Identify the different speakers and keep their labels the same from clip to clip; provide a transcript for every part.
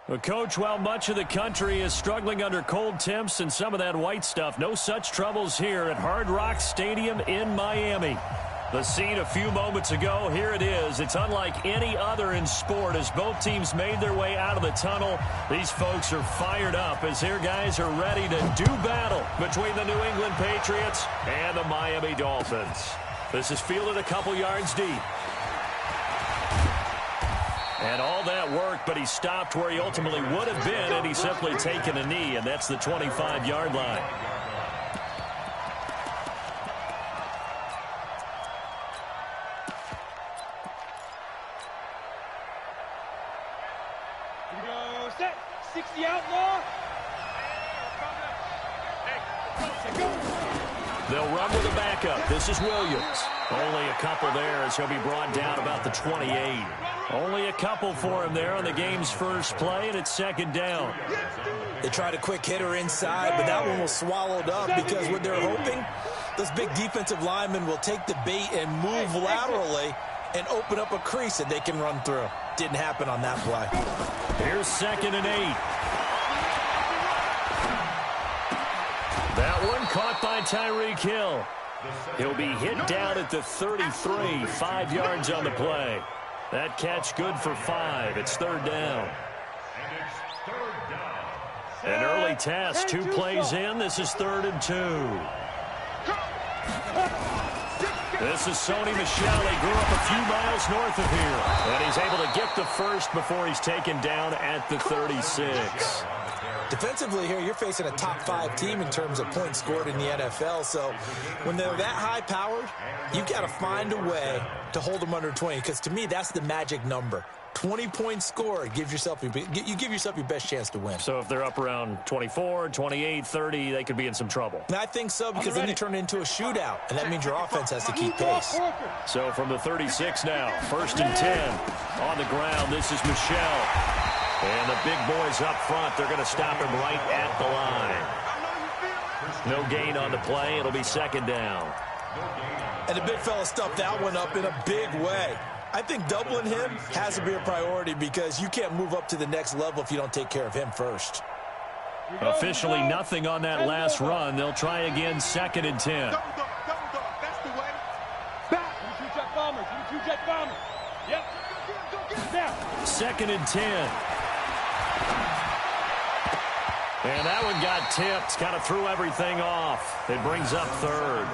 Speaker 1: Well, Coach, while much of the country is struggling under cold temps and some of that white stuff, no such troubles here at Hard Rock Stadium in Miami. The scene a few moments ago, here it is. It's unlike any other in sport as both teams made their way out of the tunnel. These folks are fired up as their guys are ready to do battle between the New England Patriots and the Miami Dolphins. This is fielded a couple yards deep. And all that work, but he stopped where he ultimately would have been, and he's simply taken a knee, and that's the 25-yard line.
Speaker 2: Here we go, set, 60 outlaw.
Speaker 1: They'll run with a backup. This is Williams. Only a couple there as he'll be brought down about the 28. Only a couple for him there on the game's first play, and it's second down.
Speaker 3: They tried a quick hitter inside, but that one was swallowed up because what they're hoping, those big defensive linemen will take the bait and move laterally and open up a crease that they can run through. Didn't happen on that play.
Speaker 1: Here's 2nd and 8. That one caught by Tyreek Hill. He'll be hit down at the 33, 5 yards on the play. That catch good for 5. It's 3rd down. An early test, 2 plays in. This is 3rd and 2. This is Sony Michel. He grew up a few miles north of here. And he's able to get the first before he's taken down at the 36.
Speaker 3: Defensively here, you're facing a top 5 team in terms of points scored in the NFL. So when they're that high-powered, you got to find a way to hold them under 20. Because to me, that's the magic number. 20 points scored. You give yourself your best chance to win.
Speaker 1: So if they're up around 24, 28, 30, they could be in some trouble.
Speaker 3: And I think so, because then you turn it into a shootout, and that means your offense has to keep pace.
Speaker 1: So from the 36 now, 1st and 10 on the ground. This is Michel. And the big boys up front, they're going to stop him right at the line. No gain on the play. It'll be 2nd down.
Speaker 3: And the big fella stuffed that one up in a big way. I think doubling him has to be a priority because you can't move up to the next level if you don't take care of him first.
Speaker 1: Officially nothing on that last run. They'll try again, 2nd and 10.
Speaker 2: That's the way. Back. Give me 2 jet bombers. Give me 2 jet bombers. Yep. Now.
Speaker 1: 2nd and 10. And that one got tipped. Kind of threw everything off. It brings up 3rd.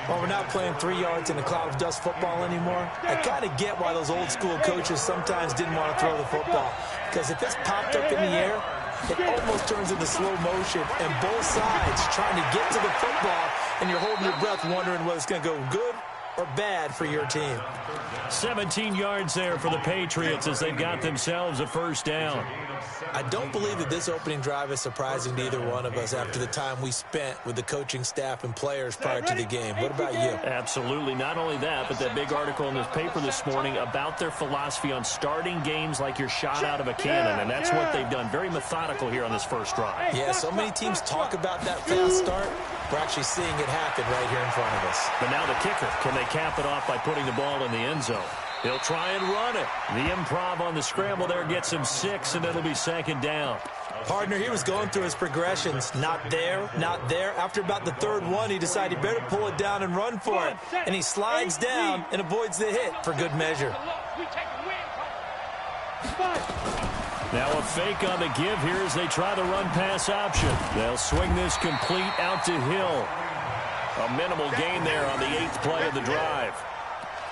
Speaker 3: Well, we're not playing 3 yards in a cloud of dust football anymore. I kind of get why those old school coaches sometimes didn't want to throw the football. Because if it's popped up in the air, it almost turns into slow motion. And both sides trying to get to the football, and you're holding your breath wondering whether it's going to go good or bad for your team.
Speaker 1: 17 yards there for the Patriots as they've got themselves a 1st down.
Speaker 3: I don't believe that this opening drive is surprising to either one of us after the time we spent with the coaching staff and players prior to the game. What about you?
Speaker 1: Absolutely. Not only that, but that big article in this paper this morning about their philosophy on starting games like you're shot out of a cannon, and that's what they've done. Very methodical here on this first drive.
Speaker 3: Yeah, so many teams talk about that fast start. We're actually seeing it happen right here in front of us.
Speaker 1: But now the kicker, can they cap it off by putting the ball in the end zone? He'll try and run it. The improv on the scramble there gets him 6, and it'll be 2nd down.
Speaker 3: Partner, he was going through his progressions. Not there, not there. After about the 3rd one, he decided he better pull it down and run for it. And he slides down and avoids the hit for good measure.
Speaker 1: Now a fake on the give here as they try the run-pass option. They'll swing this complete out to Hill. A minimal gain there on the 8th play of the drive.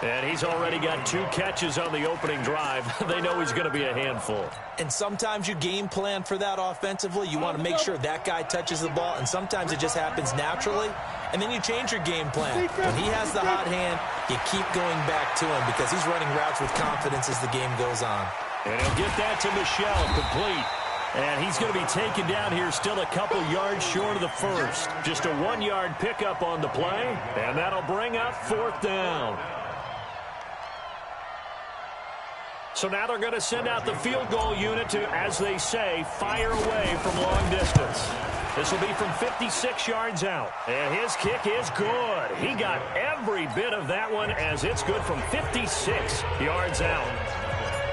Speaker 1: And he's already got 2 catches on the opening drive. They know he's going to be a handful.
Speaker 3: And sometimes you game plan for that offensively. You want to make sure that guy touches the ball, and sometimes it just happens naturally. And then you change your game plan. When he has the hot hand, you keep going back to him because he's running routes with confidence as the game goes on.
Speaker 1: And he'll get that to Michel, complete. And he's going to be taken down here still a couple yards short of the first. Just a 1-yard pickup on the play, and that'll bring up 4th down. So now they're going to send out the field goal unit to, as they say, fire away from long distance. This will be from 56 yards out. And his kick is good. He got every bit of that one as it's good from 56 yards out.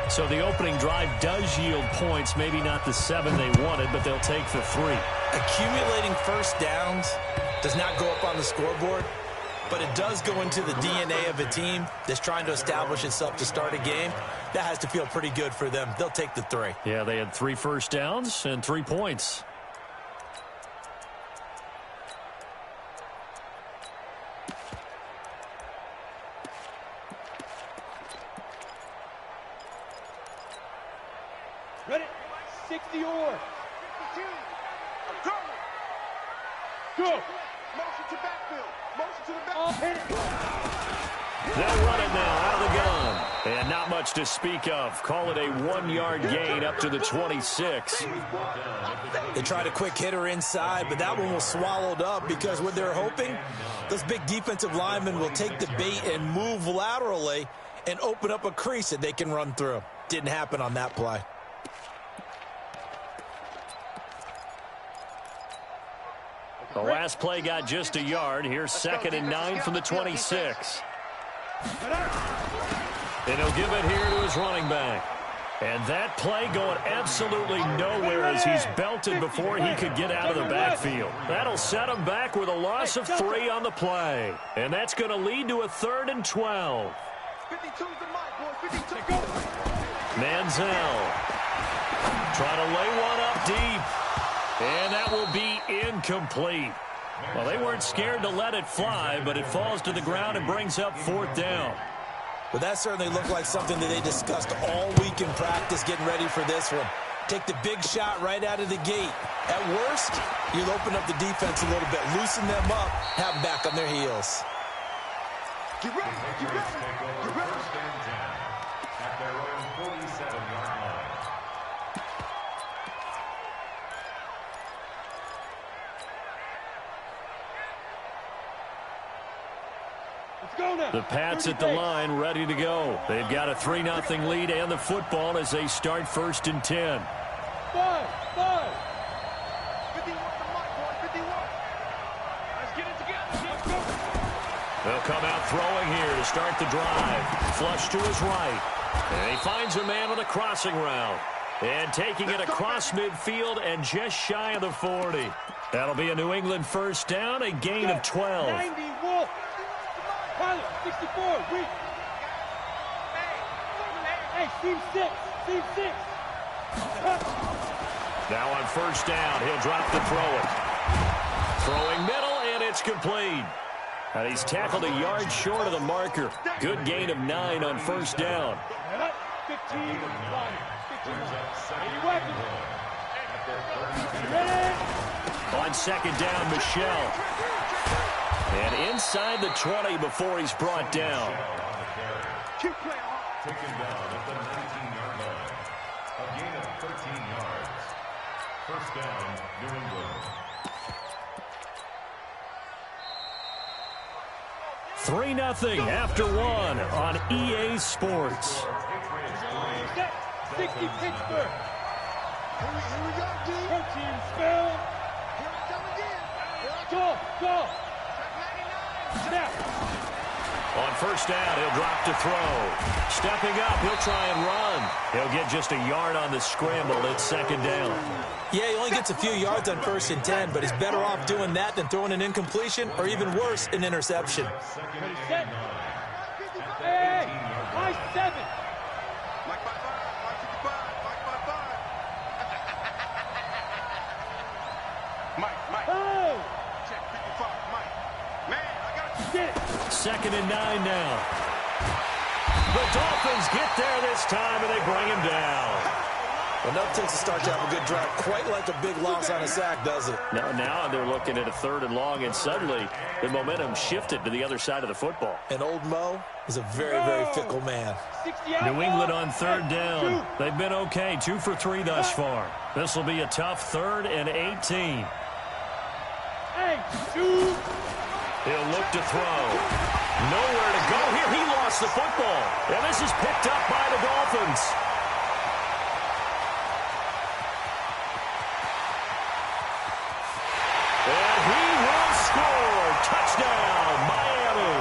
Speaker 1: So the opening drive does yield points, maybe not the 7 they wanted, but they'll take the 3.
Speaker 3: Accumulating first downs does not go up on the scoreboard, but it does go into the DNA of a team that's trying to establish itself to start a game. That has to feel pretty good for them. They'll take the 3.
Speaker 1: Yeah, they had 3 first downs and 3 points.
Speaker 2: Ready? 60 or. 52. I'm coming. Go. Motion to backfield. Motion to the backfield. Hit it.
Speaker 1: They'll run it now out of the gun. And not much to speak of. Call it a 1-yard gain up to the 26.
Speaker 3: They tried a quick hitter inside, but that one was swallowed up because what they're hoping, those big defensive linemen will take the bait and move laterally and open up a crease that they can run through. Didn't happen on that play.
Speaker 1: The last play got just a yard. Here's 2nd and 9 from the 26. And he'll give it here to his running back. And that play going absolutely nowhere as he's belted before he could get out of the backfield. That'll set him back with a loss of 3 on the play. And that's going to lead to a 3rd and 12.
Speaker 2: 52's the mic, boy. 52.
Speaker 1: Manziel trying to lay one up deep. And that will be incomplete. Well, they weren't scared to let it fly, but it falls to the ground and brings up 4th down.
Speaker 3: Well, that certainly looked like something that they discussed all week in practice getting ready for this one. Take the big shot right out of the gate. At worst, you'll open up the defense a little bit, loosen them up, have them back on their heels.
Speaker 2: Get ready. Get ready. Get ready.
Speaker 4: At their own 47-yard line.
Speaker 1: The Pats at the line, ready to go. They've got a 3-0 lead and the football as they start 1st and 10.
Speaker 2: 5. 51 the mic, boy. 51. Let's get it together. Let's go.
Speaker 1: They'll come out throwing here to start the drive. Flush to his right. And he finds a man on a crossing route. And taking it across midfield and just shy of the 40. That'll be a New England first down, a gain of 12.
Speaker 2: 90 Wolf. Pilot, 64, weak. Hey, team 6, team 6.
Speaker 1: Now on first down, he'll drop to throw it. Throwing middle, and it's complete. And he's tackled a yard short of the marker. Good gain of 9 on first down.
Speaker 2: 15, 15.
Speaker 1: On 2nd down, Michelle. And inside the 20 before he's brought down.
Speaker 2: Keep playing hard.
Speaker 4: Taken down at the 19-yard line. A gain of 13 yards. First down, New England.
Speaker 1: 3-0 after 1 on EA Sports.
Speaker 2: 60 Pittsburgh. Here we go, D. Protein spell. Here we come again. Go. Snap.
Speaker 1: On first down, he'll drop to throw. Stepping up, he'll try and run. He'll get just a yard on the scramble. It's 2nd down.
Speaker 3: Yeah, he only gets a few yards on 1st and 10, but he's better off doing that than throwing an incompletion or even worse, an interception.
Speaker 2: Ready, set. Hey, high 7. Mike 55, Mike 55, Mike 55. Mike. Oh. Check 55, Mike. Man, I got to get it.
Speaker 1: 2nd and 9 now. The Dolphins get there this time, and they bring him down.
Speaker 3: Enough takes to start to have a good drive. Quite like a big loss on a sack, does it?
Speaker 1: Now they're looking at a 3rd and long, and suddenly the momentum shifted to the other side of the football.
Speaker 3: And old Mo is a very, very fickle man.
Speaker 1: New England on 3rd down. They've been okay, 2 for 3 thus far. This will be a tough 3rd and 18. He'll look to throw. Nowhere to go here. He lost the football. And this is picked up by the Dolphins. And he will score. Touchdown, Miami.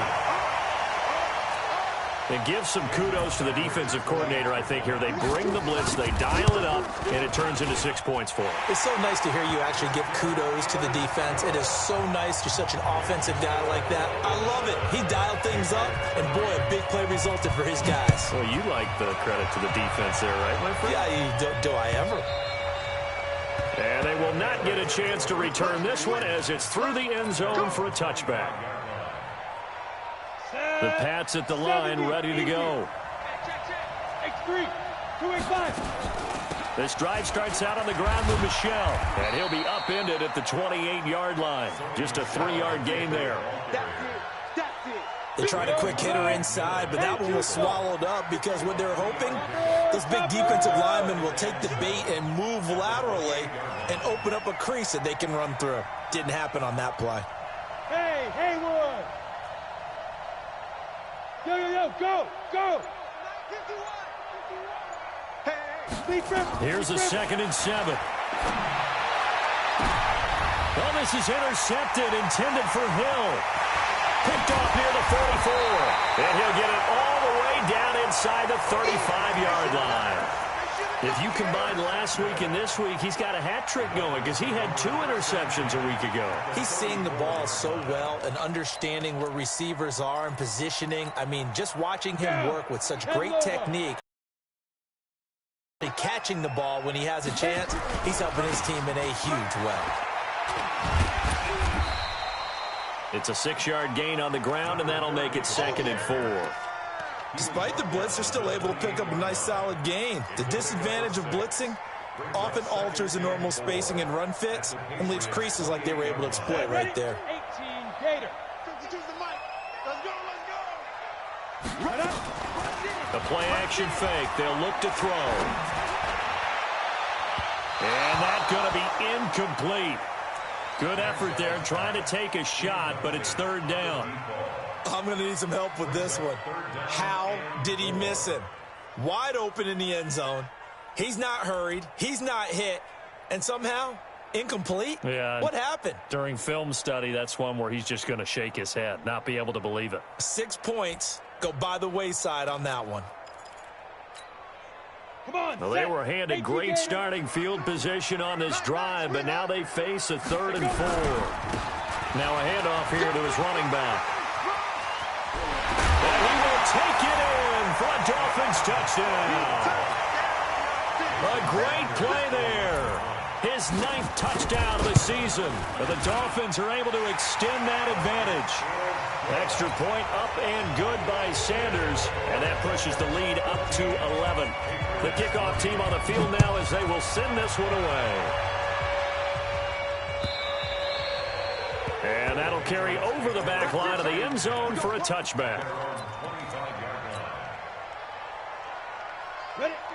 Speaker 1: And give some kudos to the defensive coordinator, I think, here. They bring the blitz, they dial it up, and it turns into 6 points for them.
Speaker 3: It's so nice to hear you actually give kudos to the defense. It is so nice you're such an offensive guy like that. I love it. He dialed things up, and boy, a big play resulted for his guys.
Speaker 1: Well, you like the credit to the defense there, right, my friend?
Speaker 3: Yeah, do I ever?
Speaker 1: And they will not get a chance to return this one as it's through the end zone for a touchback. The Pats at the line, ready to go.
Speaker 2: X3, 285.
Speaker 1: This drive starts out on the ground with Michel, and he'll be upended at the 28-yard line. Just a 3-yard gain there.
Speaker 3: They tried a quick hitter inside, but that one was swallowed up because what they're hoping, those big defensive linemen will take the bait and move laterally and open up a crease that they can run through. Didn't happen on that play.
Speaker 2: Hey, Haywood. Yo, go.
Speaker 1: Here's a 2nd and 7. Well, this is intercepted, intended for Hill. Picked off near the 44. And he'll get it all the way down inside the 35-yard line. If you combine last week and this week, he's got a hat trick going because he had 2 interceptions a week ago.
Speaker 3: He's seeing the ball so well and understanding where receivers are and positioning. I mean, just watching him work with such great technique. Catching the ball when he has a chance, he's helping his team in a huge way.
Speaker 1: It's a 6-yard gain on the ground, and that'll make it 2nd and 4.
Speaker 3: Despite the blitz, they're still able to pick up a nice solid gain. The disadvantage of blitzing often alters the normal spacing and run fits and leaves creases like they were able to exploit right there.
Speaker 2: 18 Gator.
Speaker 1: The play-action fake. They'll look to throw. And that's going to be incomplete. Good effort there trying to take a shot, but it's 3rd down.
Speaker 3: I'm going to need some help with this one. How did he miss him? Wide open in the end zone. He's not hurried. He's not hit. And somehow, incomplete?
Speaker 1: Yeah.
Speaker 3: What happened?
Speaker 1: During film study, that's one where he's just going to shake his head, not be able to believe it.
Speaker 3: 6 points go by the wayside on that one.
Speaker 2: Come on.
Speaker 1: Well, they were handed great starting field position on this drive, but now they face a 3rd and 4. Now a handoff here to his running back. And he will take it in for a Dolphins touchdown. A great play there. His 9th touchdown of the season. But the Dolphins are able to extend that advantage. Extra point up and good by Sanders. And that pushes the lead up to 11. The kickoff team on the field now as they will send this one away. And that'll carry over the back line of the end zone for a touchback.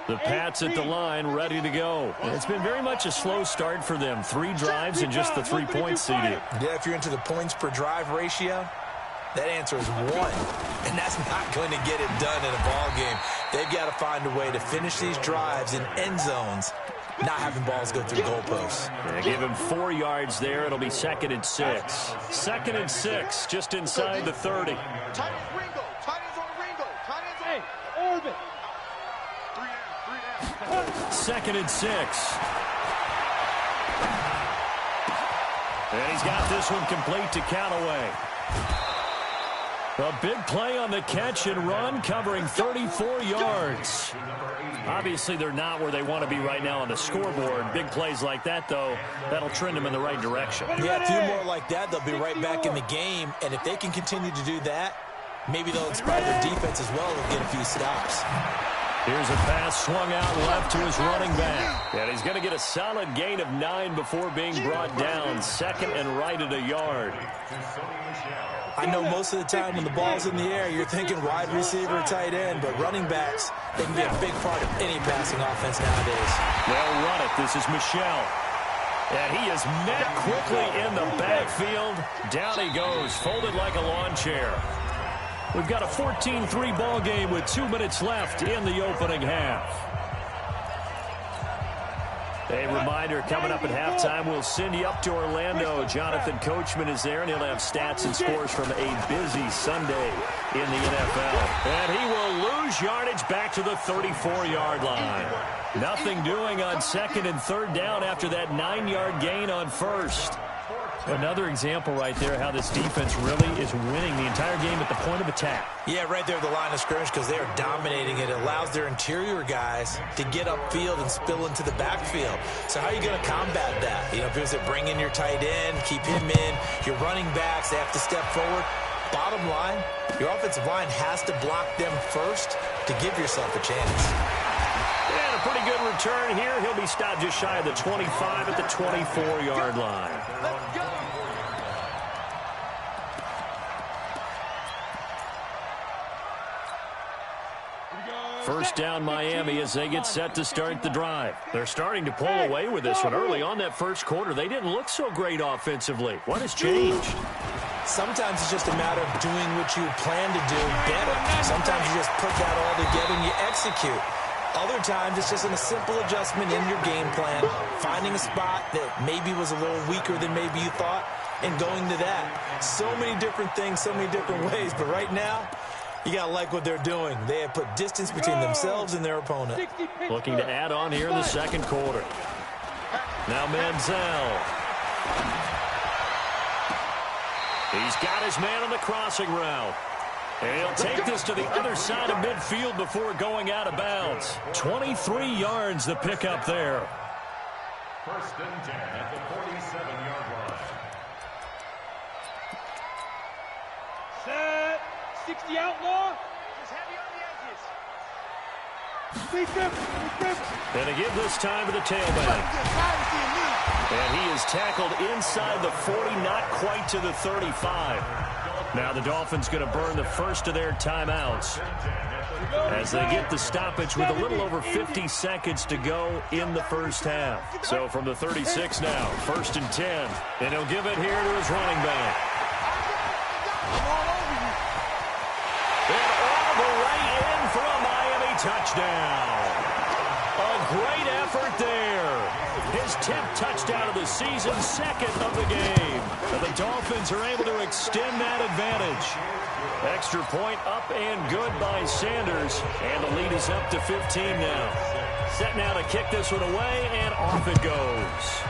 Speaker 1: The Pats at the line, ready to go. It's been very much a slow start for them. 3 drives and just the 3 points seeded.
Speaker 3: Yeah, if you're into the points per drive ratio, that answer is 1. And that's not going to get it done in a ball game. They've got to find a way to finish these drives in end zones, not having balls go through goalposts.
Speaker 1: Yeah, give him 4 yards there. It'll be 2nd and 6. 2nd and 6, just inside the 30.
Speaker 2: Tight ends Ringo. Tight ends on Ringo. Tight ends on... Hey, Orbit. 3 down.
Speaker 1: 2nd and 6. And he's got this one complete to Callaway. A big play on the catch and run, covering 34 yards. Obviously, they're not where they want to be right now on the scoreboard. Big plays like that, though, that'll trend them in the right direction.
Speaker 3: Yeah, a few more like that, they'll be right back in the game. And if they can continue to do that, maybe they'll inspire their defense as well and get a few stops.
Speaker 1: Here's a pass swung out left to his running back. And he's going to get a solid gain of 9 before being brought down. 2nd and right at a yard.
Speaker 3: I know most of the time when the ball's in the air, you're thinking wide receiver, tight end, but running backs, they can be a big part of any passing offense nowadays.
Speaker 1: They'll run it. This is Michel. And he is met quickly in the backfield. Down he goes, folded like a lawn chair. We've got a 14-3 ball game with 2 minutes left in the opening half. A reminder, coming up at halftime, we'll send you up to Orlando. Jonathan Coachman is there, and he'll have stats and scores from a busy Sunday in the NFL. And he will lose yardage back to the 34-yard line. Nothing doing on 2nd and 3rd down after that 9-yard gain on 1st. Another example right there how this defense really is winning the entire game at the point of attack.
Speaker 3: Yeah, right there at the line of scrimmage because they are dominating it. It allows their interior guys to get upfield and spill into the backfield. So how are you going to combat that? You know, people say bring in your tight end, keep him in. Your running backs, they have to step forward. Bottom line, your offensive line has to block them first to give yourself a chance.
Speaker 1: And a pretty good return here. He'll be stopped just shy of the 25 at the 24-yard line.
Speaker 2: Let's go.
Speaker 1: First down Miami as they get set to start the drive. They're starting to pull away with this one. Early on that first quarter, they didn't look so great offensively. What has changed?
Speaker 3: Sometimes it's just a matter of doing what you plan to do better. Sometimes you just put that all together and you execute. Other times it's just a simple adjustment in your game plan, finding a spot that maybe was a little weaker than maybe you thought, and going to that. So many different things, so many different ways, but right now, you got to like what they're doing. They have put distance between themselves and their opponent.
Speaker 1: Looking to add on here in the second quarter. Now Manziel. He's got his man on the crossing route. And he'll take this to the other side of midfield before going out of bounds. 23 yards the pickup there.
Speaker 4: First and 10 at the 47-yard line.
Speaker 2: Set. 60 outlaw. Just heavy on the edges.
Speaker 1: And to give this time to the tailback. And he is tackled inside the 40, not quite to the 35. Now the Dolphins going to burn the first of their timeouts as they get the stoppage with a little over 50 seconds to go in the first half. So from the 36 now, first and 10. And he'll give it here to his running back. And all the way in for a Miami touchdown. A great effort there. His 10th touchdown of the season, second of the game. And the Dolphins are able to extend that advantage. Extra point up and good by Sanders. And the lead is up to 15 now. Set now to kick this one away, and off it goes.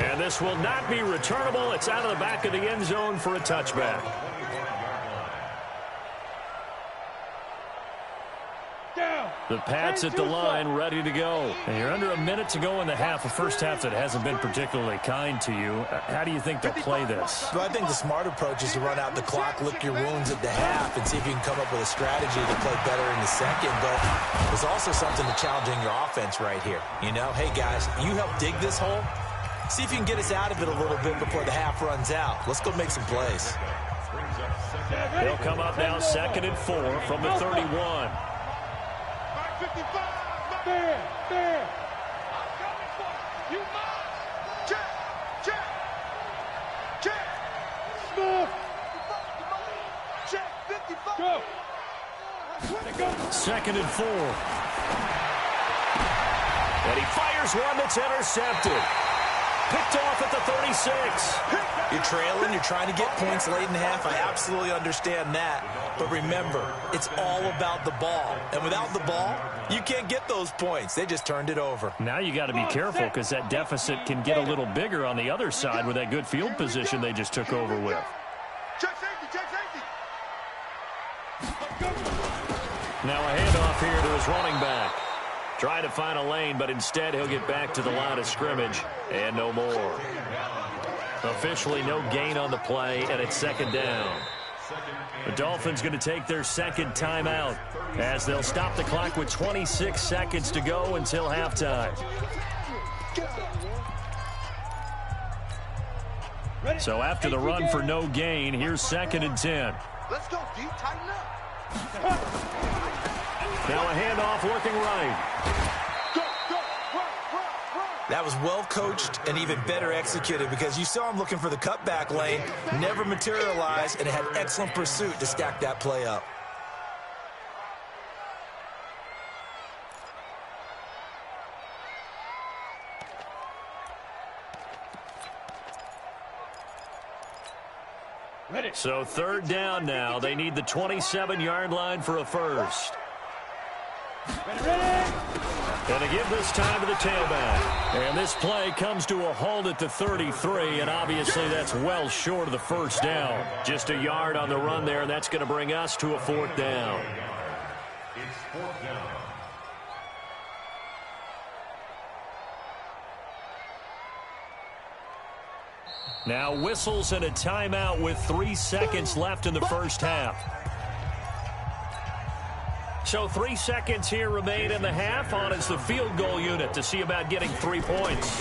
Speaker 1: And this will not be returnable. It's out of the back of the end zone for a touchback. The Pats at the line, ready to go. And you're under a minute to go in the half, a first half that hasn't been particularly kind to you. How do you think they'll play this?
Speaker 3: Well, I think the smart approach is to run out the clock, lick your wounds at the half, and see if you can come up with a strategy to play better in the second. But there's also something to challenging your offense right here. You know, hey, guys, you help dig this hole. See if you can get us out of it a little bit before the half runs out. Let's go make some plays.
Speaker 1: They'll come up now 2nd and 4 from the 31.
Speaker 2: 55. There. I'm coming for you. You must. Check. Smith. Check. 55. Go. 2nd
Speaker 1: and 4. And he fires one that's intercepted. Picked off at the 36.
Speaker 3: You're trailing, you're trying to get points late in the half. I absolutely understand that. But remember, it's all about the ball. And without the ball, you can't get those points. They just turned it over.
Speaker 1: Now you got to be careful because that deficit can get a little bigger on the other side with that good field position they just took over with.
Speaker 2: Check safety.
Speaker 1: Now a handoff here to his running back. Trying to find a lane, but instead he'll get back to the line of scrimmage. And no more. Officially no gain on the play, and it's 2nd down. The Dolphins going to take their second timeout as they'll stop the clock with 26 seconds to go until halftime. So after the run for no gain, here's 2nd and 10.
Speaker 2: Let's go, D. Tighten up.
Speaker 1: Now a handoff working right.
Speaker 2: Go. Run.
Speaker 3: That was well coached and even better executed because you saw him looking for the cutback lane, never materialized, and had excellent pursuit to stack that play up.
Speaker 1: So third down now. They need the 27-yard line for a first. Going to give this time to the tailback. And this play comes to a halt at the 33, and obviously that's well short of the first down. Just a yard on the run there, and that's going to bring us to a fourth down.
Speaker 4: It's fourth down.
Speaker 1: Now whistles and a timeout with 3 seconds left in the first half. So 3 seconds here remain in the half. On is the field goal unit to see about getting 3 points.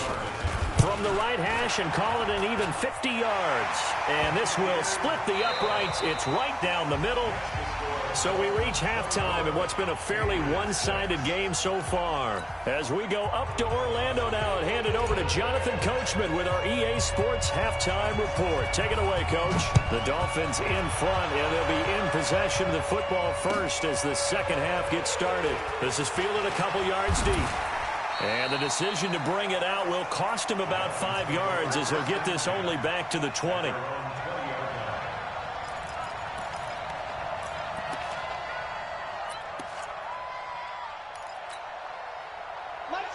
Speaker 1: From the right hash and call it an even 50 yards. And this will split the uprights. It's right down the middle. So we reach halftime in what's been a fairly one-sided game so far. As we go up to Orlando now and hand it over to Jonathan Coachman with our EA Sports Halftime Report. Take it away, Coach. The Dolphins in front, and they'll be in possession of the football first as the second half gets started. This is fielded a couple yards deep. And the decision to bring it out will cost him about 5 yards as he'll get this only back to the 20.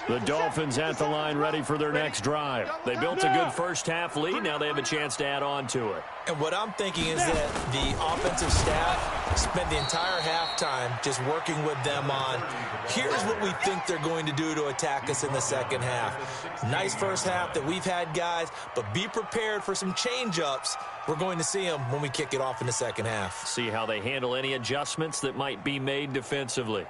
Speaker 1: The Dolphins at the line ready for their next drive. They built a good first-half lead. Now they have a chance to add on to it.
Speaker 3: And what I'm thinking is that the offensive staff spent the entire halftime just working with them on, here's what we think they're going to do to attack us in the second half. Nice first half that we've had, guys, but be prepared for some change-ups. We're going to see them when we kick it off in the second half.
Speaker 1: See how they handle any adjustments that might be made defensively.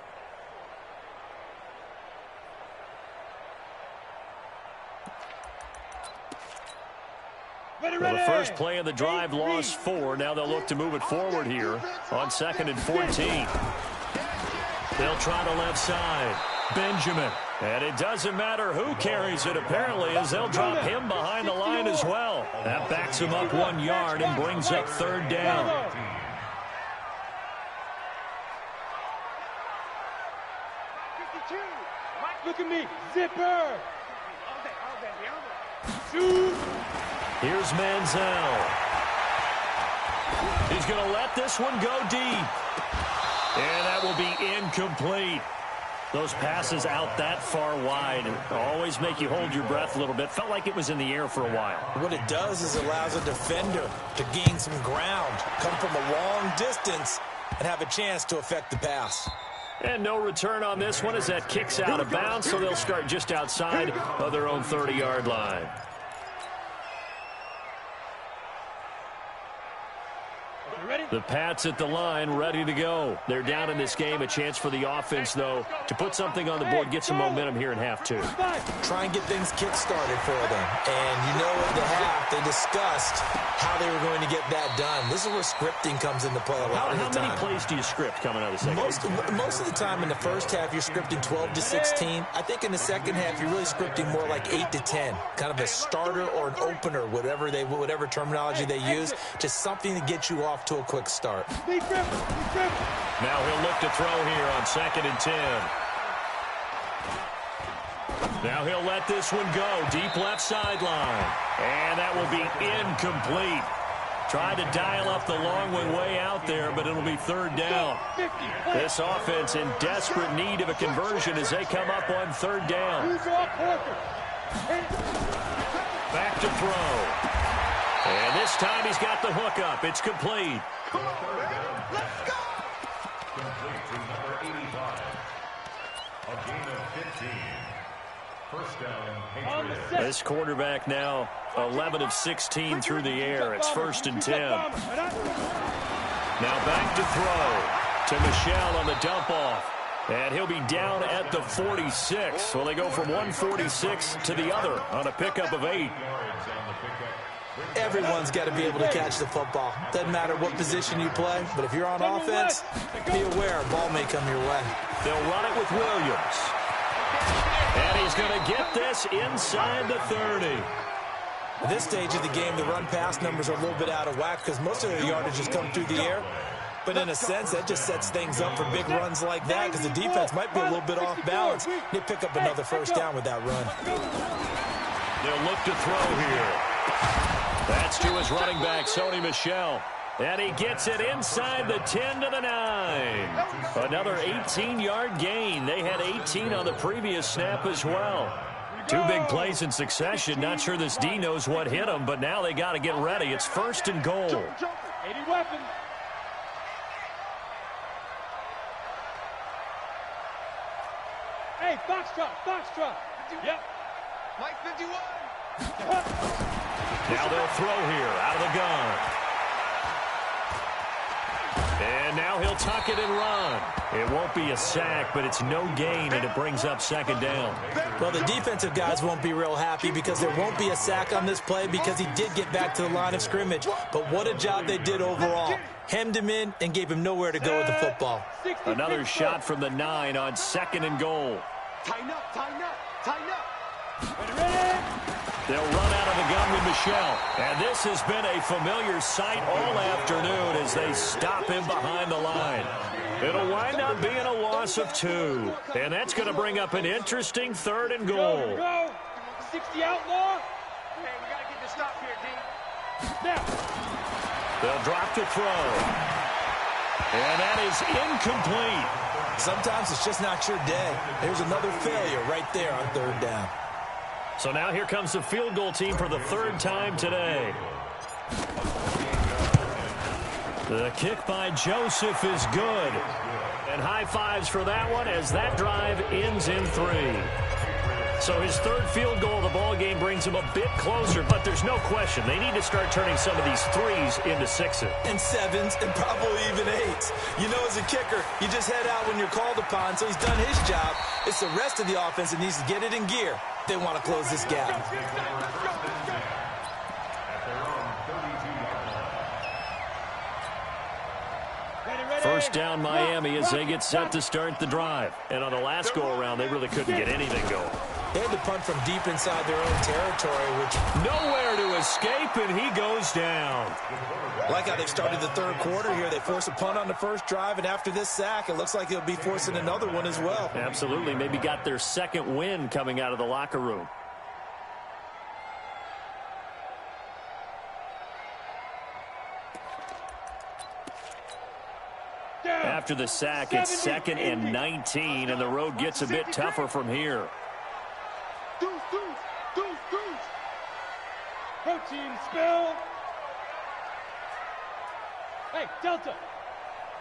Speaker 1: Well, the first play of the drive lost 4. Now they'll look to move it forward here on 2nd and 14. They'll try the left side. Benjamin. And it doesn't matter who carries it, apparently, as they'll drop him behind the line as well. That backs him up 1 yard and brings up third down.
Speaker 2: Look at me. Zipper. Shoot.
Speaker 1: Here's Manziel. He's going to let this one go deep. And that will be incomplete. Those passes out that far wide always make you hold your breath a little bit. Felt like it was in the air for a while.
Speaker 3: What it does is allows a defender to gain some ground, come from a long distance, and have a chance to affect the pass.
Speaker 1: And no return on this one as that kicks out of bounds, so they'll start just outside of their own 30-yard line. The Pats at the line, ready to go. They're down in this game. A chance for the offense, though, to put something on the board, get some momentum here in half 2.
Speaker 3: Try and get things kick-started for them. And you know at the half, they discussed how they were going to get that done. This is where scripting comes into play a lot of the time.
Speaker 1: How many plays do you script coming out of the second?
Speaker 3: Most of the time in the first half, you're scripting 12 to 16. I think in the second half, you're really scripting more like 8 to 10. Kind of a starter or an opener, whatever terminology they use. Just something to get you off to a quick start.
Speaker 1: Now he'll look to throw here on 2nd and 10. Now he'll let this one go. Deep left sideline. And that will be incomplete. Tried to dial up the long one way out there, but it'll be third down. This offense in desperate need of a conversion as they come up on third down. Back to throw. And this time he's got the hook up. It's complete.
Speaker 2: Come on, man. Let's go.
Speaker 4: Complete to number 85. A gain of 15. First down, Patriots.
Speaker 1: This quarterback now 11 of 16 through the air. It's 1st and 10. Now back to throw to Michel on the dump off. And he'll be down at the 46. Well, they go from 146 to the other on a pickup of 8.
Speaker 3: Everyone's got to be able to catch the football. Doesn't matter what position you play, but if you're on offense, be aware, a ball may come your way.
Speaker 1: They'll run it with Williams. And he's going to get this inside the 30.
Speaker 3: At this stage of the game, the run-pass numbers are a little bit out of whack because most of their yardage has come through the air. But in a sense, that just sets things up for big runs like that because the defense might be a little bit off balance. They pick up another first down with that run.
Speaker 1: They'll look to throw here. That's to his running back, Sony Michel. And he gets it inside the 10 to the 9. Another 18-yard gain. They had 18 on the previous snap as well. Two big plays in succession. Not sure this D knows what hit him, but now they got to get ready. It's 1st and goal.
Speaker 2: 80 weapons. Hey, box truck. Yep. Mike 51.
Speaker 1: Now they'll throw here out of the gun. And now he'll tuck it and run. It won't be a sack, but it's no gain, and it brings up 2nd down.
Speaker 3: Well, the defensive guys won't be real happy because there won't be a sack on this play because he did get back to the line of scrimmage. But what a job they did overall. Hemmed him in and gave him nowhere to go with the football.
Speaker 1: Another shot from the 9 on 2nd and goal.
Speaker 2: Tighten up.
Speaker 1: Ready? They'll run out of the gun with Michelle. And this has been a familiar sight all afternoon as they stop him behind the line. It'll wind up being a loss of 2. And that's going to bring up an interesting 3rd and goal.
Speaker 2: Go. 60 outlaw. Hey, we got to get this stop here, D. Now.
Speaker 1: They'll drop to throw. And that is incomplete.
Speaker 3: Sometimes it's just not your day. There's another failure right there on 3rd down.
Speaker 1: So now here comes the field goal team for the 3rd time today. The kick by Joseph is good. And high fives for that one as that drive ends in 3. So his 3rd field goal of the ball game brings him a bit closer, but there's no question they need to start turning some of these 3s into 6s.
Speaker 3: And 7s and probably even 8s. You know, as a kicker, you just head out when you're called upon, so he's done his job. It's the rest of the offense that needs to get it in gear. They want to close this gap.
Speaker 1: First down Miami as they get set to start the drive. And on the last go-around, they really couldn't get anything going.
Speaker 3: They had to punt from deep inside their own territory, which...
Speaker 1: Nowhere to escape, and he goes down.
Speaker 3: Like how they've started the 3rd quarter here. They force a punt on the first drive, and after this sack, it looks like they'll be forcing another one as well.
Speaker 1: Absolutely. Maybe got their 2nd win coming out of the locker room. After the sack, it's 2nd and 19, and the road gets a bit tougher from here.
Speaker 2: Deuce. Protein spill. Hey, Delta.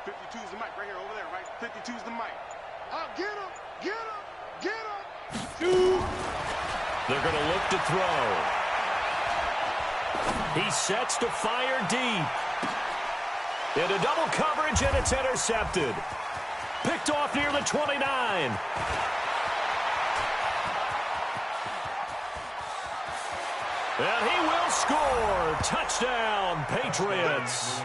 Speaker 2: 52's the mic right here, over there, right? 52's the mic. Get him. 2.
Speaker 1: They're going to look to throw. He sets to fire deep. Into double coverage, and it's intercepted. Picked off near the 29. And he will score. Touchdown, Patriots.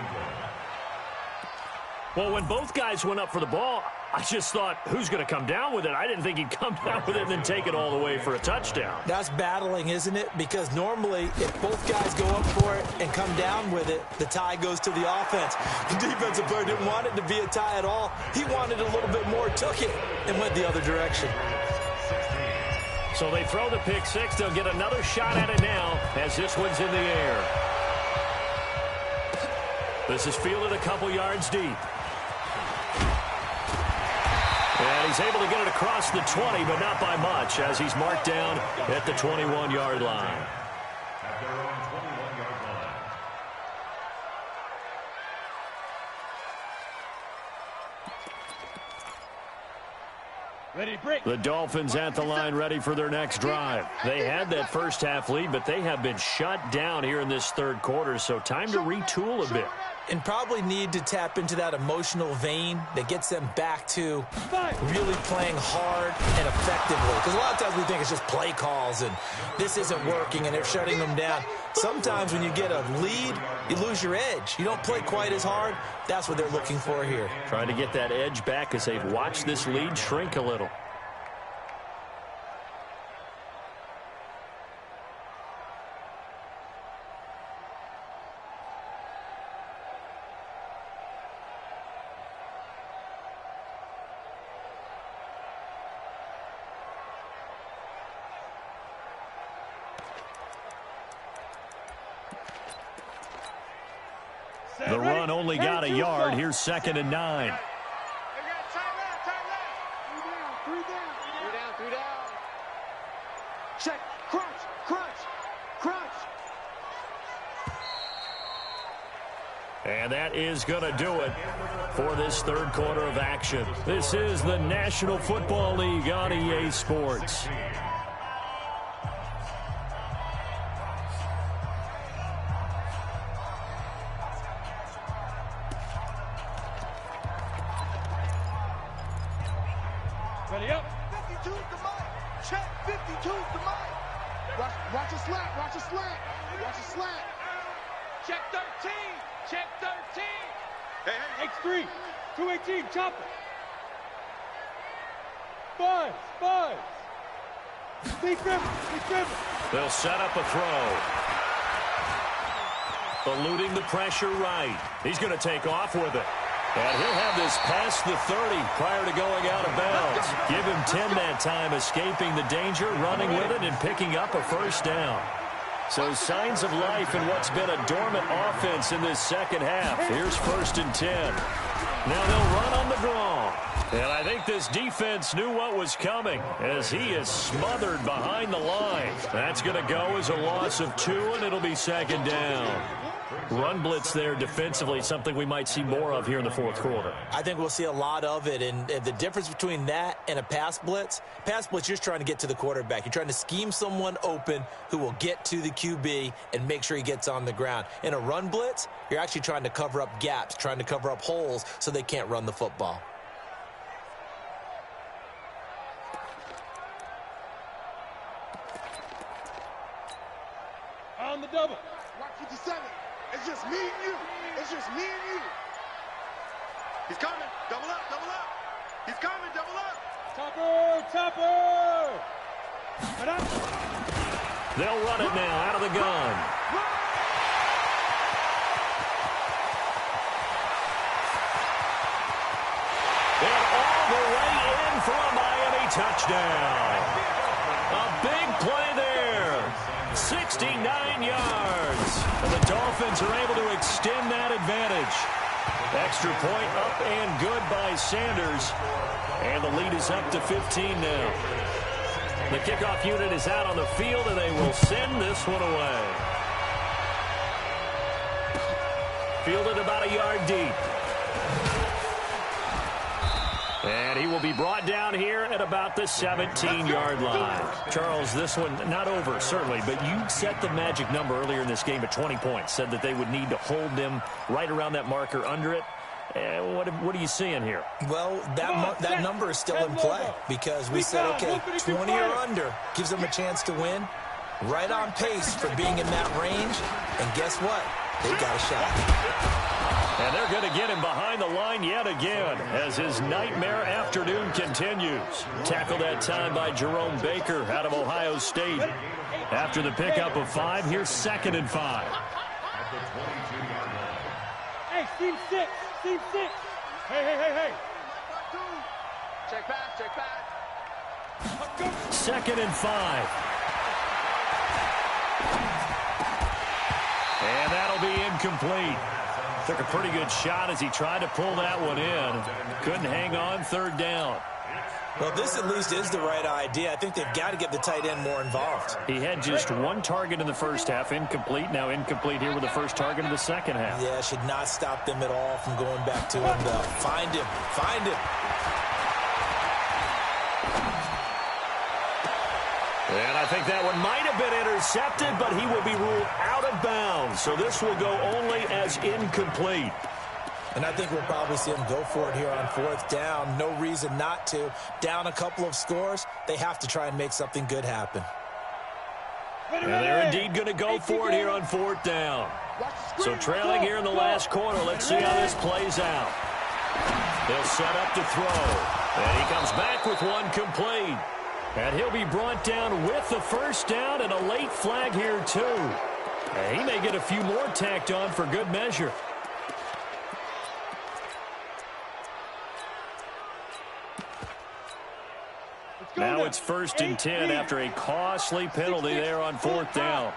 Speaker 1: Well, when both guys went up for the ball, I just thought, who's going to come down with it? I didn't think he'd come down with it and then take it all the way for a touchdown.
Speaker 3: That's battling, isn't it? Because normally, if both guys go up for it and come down with it, the tie goes to the offense. The defensive player didn't want it to be a tie at all. He wanted a little bit more, took it, and went the other direction.
Speaker 1: So they throw the pick 6. They'll get another shot at it now as this one's in the air. This is fielded a couple yards deep. And he's able to get it across the 20, but not by much, as he's marked down at the 21-yard line.
Speaker 4: At their own 21-yard line.
Speaker 2: Ready, break.
Speaker 1: The Dolphins at the line, ready for their next drive. They had that first half lead, but they have been shut down here in this 3rd quarter, so time to retool a bit.
Speaker 3: And probably need to tap into that emotional vein that gets them back to really playing hard and effectively. Because a lot of times we think it's just play calls and this isn't working and they're shutting them down. Sometimes when you get a lead, you lose your edge. You don't play quite as hard. That's what they're looking for here.
Speaker 1: Trying to get that edge back as they've watched this lead shrink a little. The run only got a yard. Here's 2nd and 9.
Speaker 2: Three down. Check. Crunch.
Speaker 1: And that is going to do it for this third quarter of action. This is the National Football League on EA Sports.
Speaker 2: Ready up. 52's the mic. Check. 52's the mic. Watch a slant. Check 13. Check 13. Hey. X3. 218. Chopper. Buzz. Big dribble.
Speaker 1: They'll set up a throw. Eluding the pressure right. He's going to take off with it. And he'll have this past the 30 prior to going out of bounds. Give him 10 that time, escaping the danger, running with it, and picking up a first down. So signs of life in what's been a dormant offense in this second half. Here's 1st and 10. Now they'll run on the draw. And I think this defense knew what was coming as he is smothered behind the line. That's going to go as a loss of 2, and it'll be 2nd down. Run blitz there defensively, something we might see more of here in the fourth quarter.
Speaker 3: I think we'll see a lot of it, and the difference between that and a pass blitz, you're just trying to get to the quarterback. You're trying to scheme someone open who will get to the QB and make sure he gets on the ground. In a run blitz, you're actually trying to cover up gaps, trying to cover up holes so they can't run the football.
Speaker 2: On the double. Watch 57. It's just me and you. He's coming. Double up. He's coming. Double up. Topper.
Speaker 1: They'll run it now out of the gun. And all the way in for a Miami touchdown. A big play there. 69 yards. And the Dolphins are able to extend that advantage. Extra point up and good by Sanders. And the lead is up to 15 now. The kickoff unit is out on the field, and they will send this one away. Fielded about a yard deep. And he will be brought down here at about the 17-yard line. Charles, this one not over, certainly, but you set the magic number earlier in this game at 20 points. Said that they would need to hold them right around that marker under it. What are you seeing here?
Speaker 3: Well, that number is still in play because we said, okay, 20 or under gives them a chance to win. Right on pace for being in that range. And guess what? They've got a shot.
Speaker 1: And they're going to get him behind the line yet again as his nightmare afternoon continues. Tackled that time by Jerome Baker out of Ohio State. After the pickup of 5, here's 2nd and 5.
Speaker 2: Hey, team 6. Hey. Check back.
Speaker 1: 2nd and 5. And that'll be incomplete. Took a pretty good shot as he tried to pull that one in. Couldn't hang on, 3rd down.
Speaker 3: Well, this at least is the right idea. I think they've got to get the tight end more involved.
Speaker 1: He had just 1 target in the first half, incomplete. Now incomplete here with the first target in the second half.
Speaker 3: Yeah, should not stop them at all from going back to him, though. Find him.
Speaker 1: And I think that one might have been intercepted, but he will be ruled out of bounds. So this will go only as incomplete.
Speaker 3: And I think we'll probably see him go for it here on 4th down. No reason not to. Down a couple of scores, they have to try and make something good happen.
Speaker 1: And they're indeed going to go for it here on 4th down. So trailing here in the last quarter, let's see how this plays out. They'll set up to throw. And he comes back with one complete. And he'll be brought down with the first down and a late flag here, too. And he may get a few more tacked on for good measure. Now it's 1st and 10 after a costly penalty there on 4th down.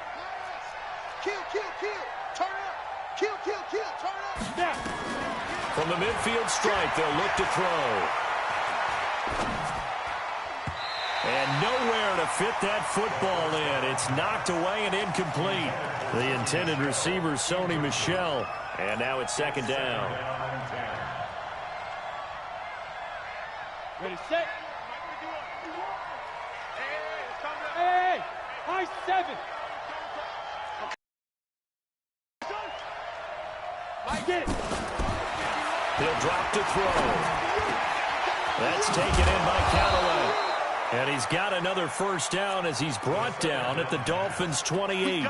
Speaker 2: Kill. Turn up. Kill. Turn up.
Speaker 1: From the midfield stripe, they'll look to throw. And nowhere to fit that football in. It's knocked away and incomplete. The intended receiver, Sony Michel. And now it's second down.
Speaker 2: Ready, set. Hey, high 7. Get it.
Speaker 1: He'll drop to throw. That's taken in by Callaway. And he's got another first down as he's brought down at the Dolphins' 28.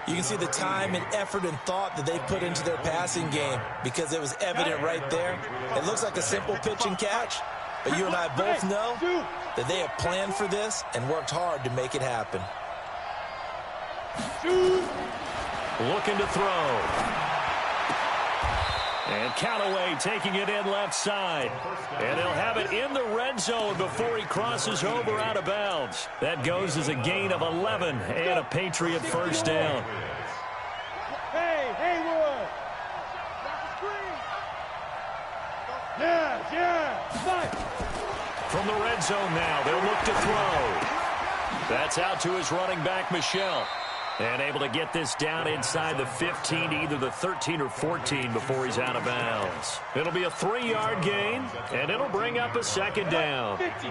Speaker 3: You can see the time and effort and thought that they put into their passing game because it was evident right there. It looks like a simple pitch and catch, but you and I both know that they have planned for this and worked hard to make it happen.
Speaker 1: Looking to throw. And Callaway taking it in left side. And he'll have it in the red zone before he crosses over out of bounds. That goes as a gain of 11 and a Patriot first down.
Speaker 2: Hey, Haywood. Yeah. Fight.
Speaker 1: From the red zone now, they'll look to throw. That's out to his running back, Michel. And able to get this down inside the 15 to either the 13 or 14 before he's out of bounds. It'll be a 3-yard gain, and it'll bring up a second down.
Speaker 2: 50,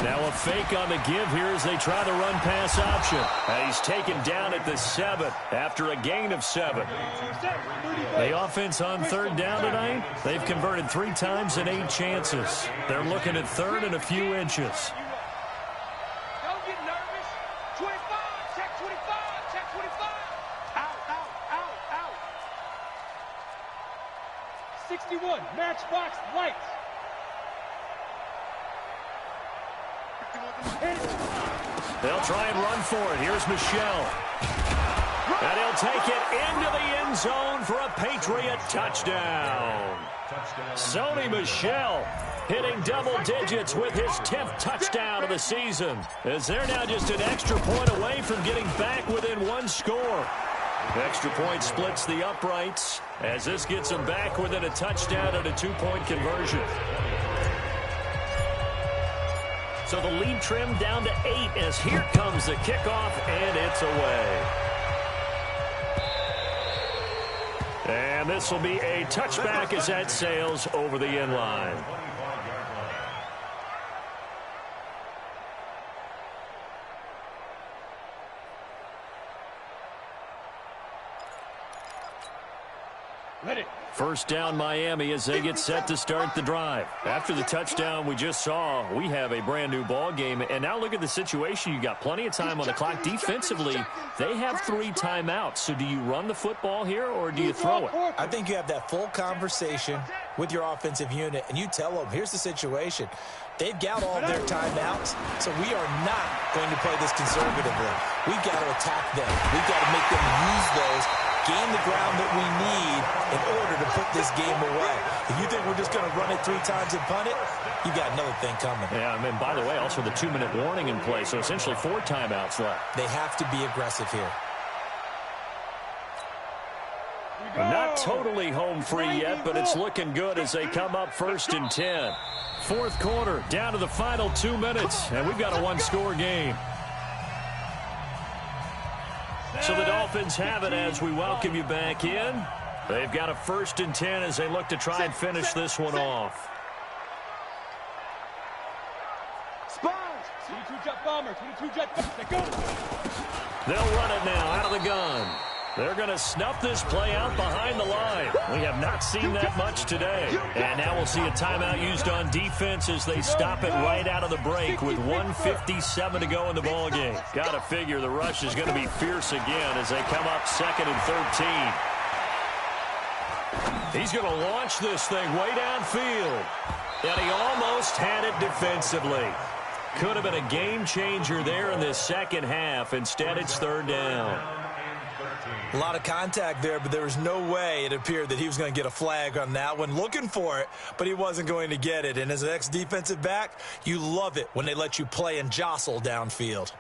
Speaker 1: Now a fake on the give here as they try the run-pass option. And he's taken down at the 7 after a gain of 7. The offense on third down tonight, they've converted 3 times in 8 chances. They're looking at third and a few inches.
Speaker 2: Don't get nervous. 25, check 25, check 25. Out. 61, matchbox lights.
Speaker 1: They'll try and run for it. Here's Michel. And he'll take it into the end zone for a Patriot touchdown. Sony Michel hitting double digits with his 10th touchdown of the season, as they're now just an extra point away from getting back within 1 score. Extra point splits the uprights as this gets them back within a touchdown and a 2-point conversion. So the lead trimmed down to 8 as here comes the kickoff, and it's away. And this will be a touchback as that sails over the end line.
Speaker 2: Ready.
Speaker 1: First down Miami as they get set to start the drive. After the touchdown we just saw, we have a brand new ball game. And now look at the situation. You got plenty of time on the clock. Defensively, they have 3 timeouts. So do you run the football here or do you throw it?
Speaker 3: I think you have that full conversation with your offensive unit, and you tell them, here's the situation. They've got all their timeouts, so we are not going to play this conservatively. We've got to attack them. We've got to make them use those, gain the ground that we need in order to put this game away. If you think we're just going to run it 3 times and punt it, you got another thing coming.
Speaker 1: Yeah, I mean, by the way, also the 2-minute warning in play, so essentially 4 timeouts left.
Speaker 3: They have to be aggressive here.
Speaker 1: Not totally home free yet, but it's looking good as they come up 1st and 10. 4th quarter, down to the final 2 minutes, and we've got a 1-score game. So the Dolphins have it as we welcome you back in. They've got a 1st and 10 as they look to try and finish this one off.
Speaker 2: Spies. 22 jet bomber. 22 jet bomber. Go.
Speaker 1: They'll run it now out of the gun. They're going to snuff this play out behind the line. We have not seen that much today. And now we'll see a timeout used on defense as they stop it right out of the break with 1:57 to go in the ballgame. Got to figure the rush is going to be fierce again as they come up 2nd and 13. He's going to launch this thing way downfield. And he almost had it defensively. Could have been a game changer there in this second half. Instead, it's 3rd down.
Speaker 3: A lot of contact there, but there was no way it appeared that he was going to get a flag on that one. Looking for it, but he wasn't going to get it. And as an ex-defensive back, you love it when they let you play and jostle downfield.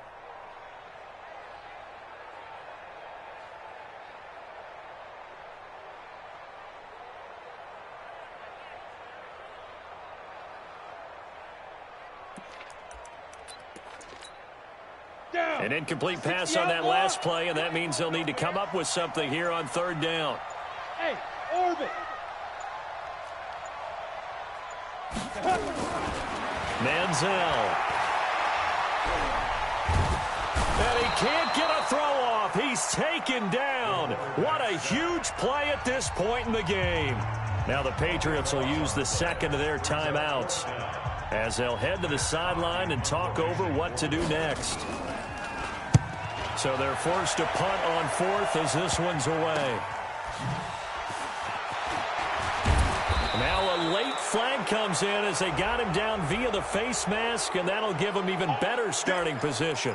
Speaker 1: An incomplete pass on that last play, and that means they'll need to come up with something here on third down.
Speaker 2: Hey, orbit.
Speaker 1: Manziel. And he can't get a throw off. He's taken down. What a huge play at this point in the game. Now the Patriots will use the second of their timeouts as they'll head to the sideline and talk over what to do next. So they're forced to punt on fourth as this one's away. Now a late flag comes in as they got him down via the face mask, and that'll give him even better starting position.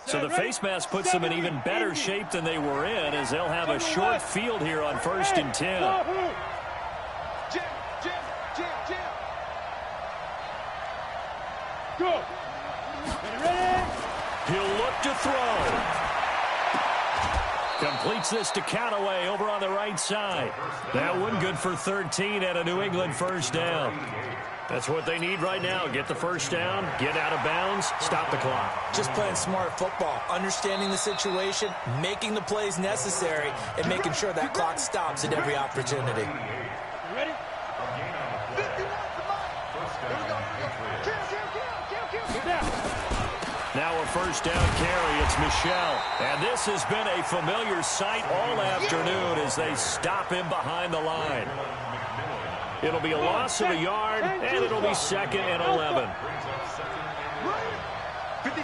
Speaker 1: So the face mask puts them in even better shape than they were in, as they'll have a short field here on 1st and 10.
Speaker 2: Go. Ready?
Speaker 1: He'll look to throw. Completes this to Callaway over on the right side. That one good for 13 and a New England first down. That's what they need right now. Get the first down, get out of bounds, stop the clock.
Speaker 3: Just playing smart football, understanding the situation, making the plays necessary, and making sure that clock stops at every opportunity.
Speaker 2: Ready?
Speaker 1: Now a first down carry. It's Michel. And this has been a familiar sight all afternoon as they stop him behind the line. It'll be a loss of a yard, and it'll be 2nd and 11.
Speaker 2: 55.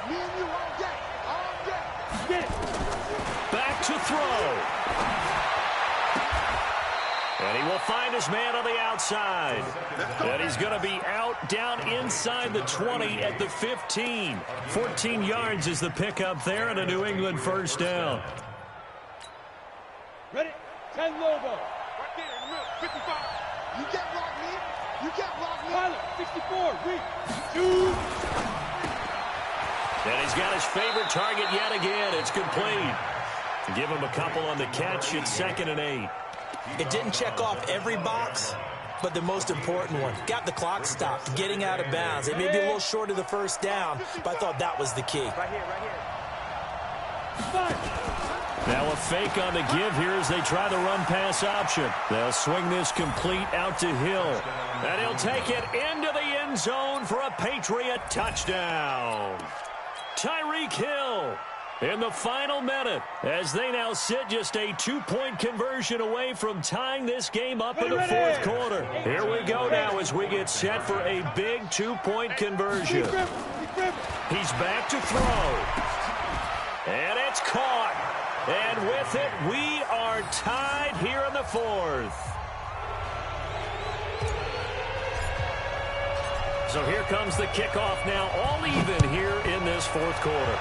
Speaker 2: Me and you all day. Get it.
Speaker 1: Back to throw. And he will find his man on the outside. And he's going to be out down inside the 20 at the 15. 14 yards is the pickup there and a New England first down.
Speaker 2: Ready? 10 Lobo. 55. You can't block me. You can't block me. Pilot, 64. Read. Shoot.
Speaker 1: And he's got his favorite target yet again. It's complete. Give him a couple on the catch. It's 2nd and 8.
Speaker 3: It didn't check off every box, but the most important one. Got the clock stopped, getting out of bounds. It may be a little short of the first down, but I thought that was the key.
Speaker 2: Right here.
Speaker 1: Now a fake on the give here as they try the run-pass option. They'll swing this complete out to Hill. And he'll take it into the end zone for a Patriot touchdown. Tyreek Hill in the final minute as they now sit just a 2-point conversion away from tying this game up in the fourth quarter. Here we go now as we get set for a big 2-point conversion. He's back to throw. And it's caught. And with it, we are tied here in the fourth. So here comes the kickoff now, all even here in this fourth quarter.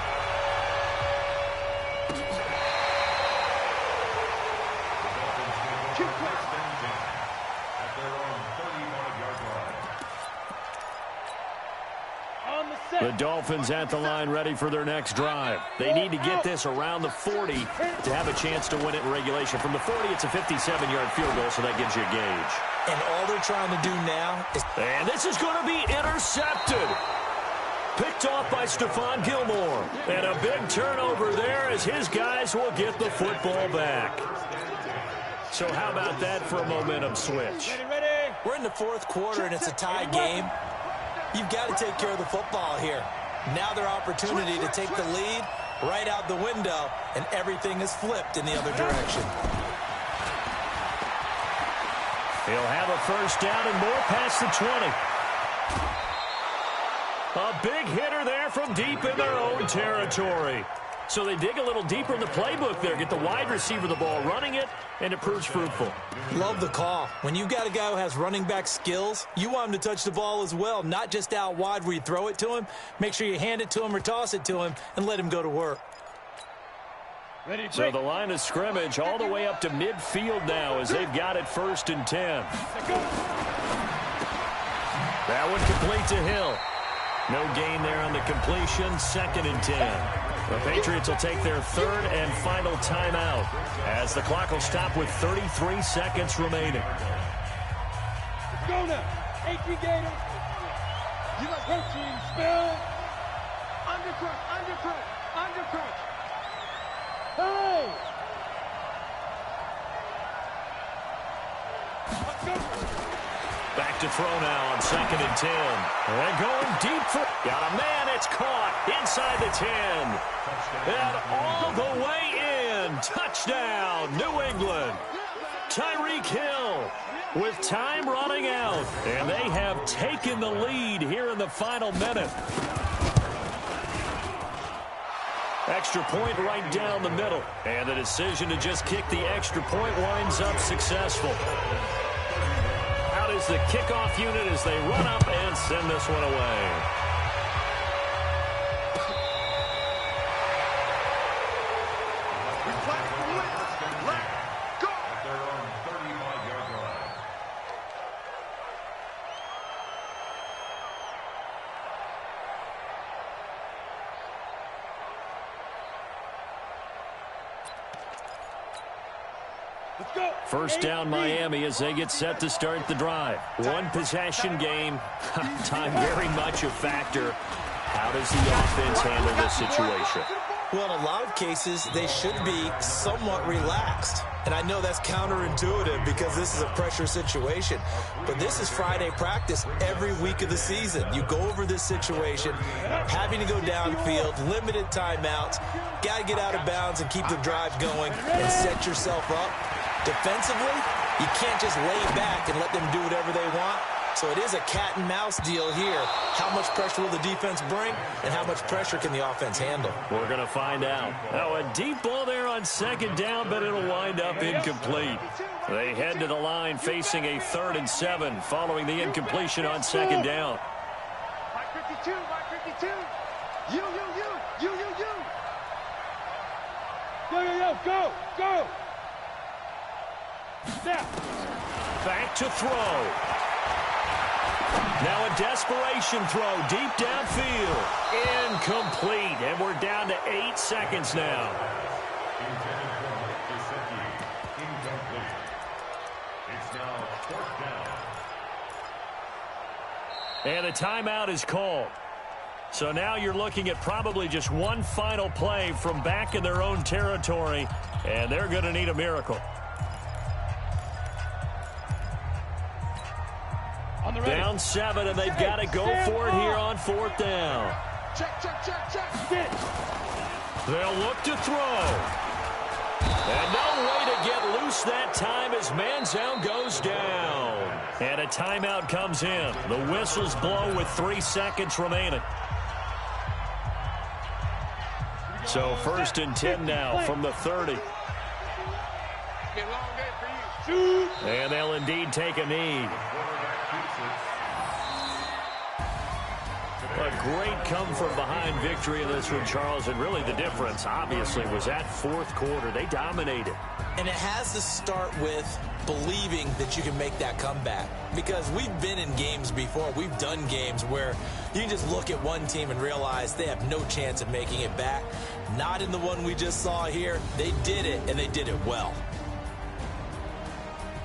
Speaker 1: The Dolphins at the line ready for their next drive. They need to get this around the 40 to have a chance to win it in regulation. From the 40, it's a 57-yard field goal, so that gives you a gauge.
Speaker 3: And all they're trying to do now is...
Speaker 1: And this is going to be intercepted. Picked off by Stephon Gilmore. And a big turnover there as his guys will get the football back. So how about that for a momentum switch?
Speaker 3: We're in the fourth quarter, and it's a tie game. You've got to take care of the football here. Now their opportunity to take the lead right out the window, and everything is flipped in the other direction.
Speaker 1: He'll have a first down and more past the 20. A big hitter there from deep in their own territory. So they dig a little deeper in the playbook there, get the wide receiver the ball, running it, and it proves fruitful.
Speaker 3: Love the call. When you've got a guy who has running back skills, you want him to touch the ball as well, not just out wide where you throw it to him. Make sure you hand it to him or toss it to him and let him go to work.
Speaker 1: So the line of scrimmage all the way up to midfield now as they've got it 1st and 10. That one complete to Hill. No gain there on the completion. 2nd and 10. The Patriots will take their 3rd and final timeout as the clock will stop with 33 seconds remaining.
Speaker 2: Let's go now. 18 Gators. You like protein spill? Undercrunch, undercrunch, undercrunch. Hey! Let's go.
Speaker 1: Back to throw now on 2nd and 10. And going deep for... Got a man. It's caught inside the 10. And all the way in. Touchdown, New England. Tyreek Hill with time running out. And they have taken the lead here in the final minute. Extra point right down the middle. And the decision to just kick the extra point winds up successful. Out is the kickoff unit as they run up and send this one away. First down Miami as they get set to start the drive. One possession game. Time very much a factor. How does the offense handle this situation?
Speaker 3: Well, in a lot of cases, they should be somewhat relaxed. And I know that's counterintuitive because this is a pressure situation. But this is Friday practice every week of the season. You go over this situation, having to go downfield, limited timeouts, got to get out of bounds and keep the drive going and set yourself up. Defensively, you can't just lay back and let them do whatever they want. So it is a cat and mouse deal here. How much pressure will the defense bring, and how much pressure can the offense handle?
Speaker 1: We're going to find out. Now a deep ball there on 2nd down, but it'll wind up incomplete. They head to the line facing a 3rd and 7 following the incompletion on 2nd down.
Speaker 2: Mike 52, Mike 52. You. Go. Now.
Speaker 1: Back to throw. Now a desperation throw deep downfield. Incomplete. And we're down to 8 seconds now.
Speaker 4: It's now 4th down.
Speaker 1: And a timeout is called. So now you're looking at probably just one final play from back in their own territory. And they're going to need a miracle. Down 7, and they've got to go for it here on 4th down.
Speaker 2: Check.
Speaker 1: They'll look to throw. And no way to get loose that time as Manziel goes down. And a timeout comes in. The whistles blow with 3 seconds remaining. So 1st and 10 now from the 30. And they'll indeed take a knee. A great come-from-behind victory in this one, Charles. And really the difference, obviously, was that 4th quarter. They dominated.
Speaker 3: And it has to start with believing that you can make that comeback. Because we've been in games before. We've done games where you can just look at one team and realize they have no chance of making it back. Not in the one we just saw here. They did it, and they did it well.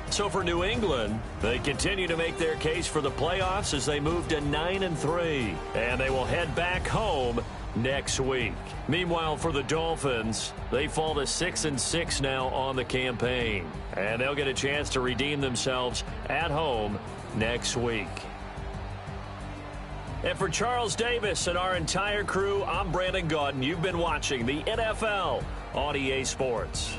Speaker 1: So for New England, they continue to make their case for the playoffs as they move to 9-3. And they will head back home next week. Meanwhile, for the Dolphins, they fall to 6-6 now on the campaign. And they'll get a chance to redeem themselves at home next week. And for Charles Davis and our entire crew, I'm Brandon Gaudin. You've been watching the NFL on EA Sports.